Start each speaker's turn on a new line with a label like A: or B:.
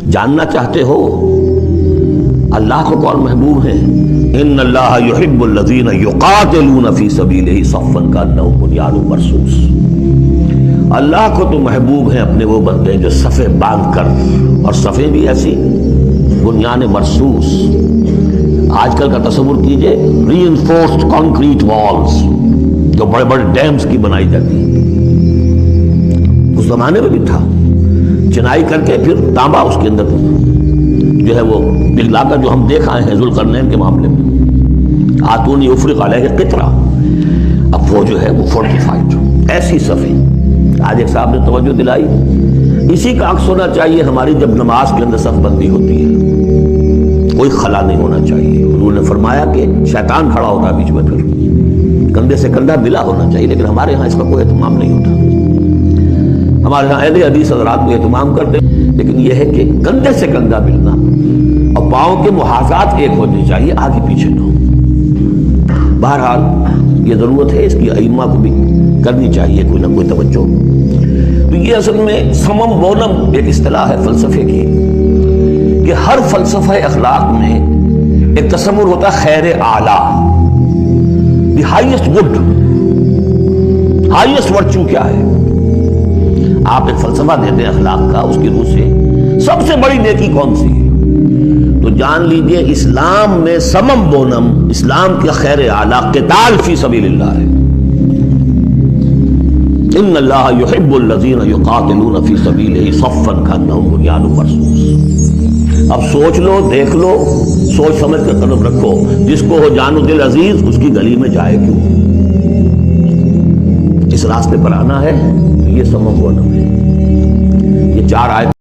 A: جاننا چاہتے ہو اللہ کو کون محبوب ہے؟ ان اللہ یحب الذین یقاتلون فی سبیلہ صفا کانہم بنیان مرصوص۔ اللہ کو تو محبوب ہیں اپنے وہ بندے جو صفیں باندھ کر، اور صفیں بھی ایسی بنیان مرصوص۔ آج کل کا تصور کیجئے، ری انفورسڈ کانکریٹ والز جو بڑے بڑے ڈیمز کی بنائی جاتی ہیں، اس زمانے میں بھی تھا، چنائی کر کے پھر تانبا اس کے اندر جو ہے وہ پگھلا کر، جو ہم دیکھ آئے ہیں ذوالقرنین کے معاملے میں، آتونی افرغ علیہ قطرہ، اب وہ جو ہے وہ فورٹیفائڈ ایسی صفیں۔ آج ایک صاحب نے توجہ دلائی، اسی کا عکس ہونا چاہیے ہماری جب نماز کے اندر صف بندی ہوتی ہے، کوئی خلا نہیں ہونا چاہیے۔ حضور نے فرمایا کہ شیطان کھڑا ہوتا ہے بیچ میں، پھر کندھے سے کندھا ملا ہونا چاہیے، لیکن ہمارے ہاں اس کا کوئی اہتمام نہیں ہوتا۔ ہمارے ہاں اہل حدیث حضرات کو اہتمام کرتے، لیکن یہ ہے کہ کندھے سے کندھا ملنا اور پاؤں کے محاذات ایک ہونے چاہیے، آگے پیچھے نہ ہو۔ بہرحال یہ ضرورت ہے، اس کی ائمہ کو بھی کرنی چاہیے کوئی نہ کوئی توجہ۔ تو یہ اصل میں سمم بونم ایک اصطلاح ہے فلسفے کی، کہ ہر فلسفہ اخلاق میں ایک تصور ہوتا ہے خیر اعلیٰ، the highest good, highest virtue کیا ہے۔ آپ ایک فلسفہ دیتے ہیں اخلاق کا، اس کی روح سے سب سے بڑی نیکی کون سی ہے، تو جان لیجئے اسلام میں سمم بونم، اسلام کا خیر اعلیٰ قتال فی سبیل اللہ ہے۔ ان اللہ یحب الذین یقاتلون فی سبیلہ صفا کانہم بنیان مرصوص۔ اب سوچ لو، دیکھ لو، سوچ سمجھ کر قدم رکھو، جس کو ہو جان و دل عزیز اس کی گلی میں جائے کیوں، اس راستے پر آنا ہے۔ یہ سمم بونم ہے، یہ 4 آیت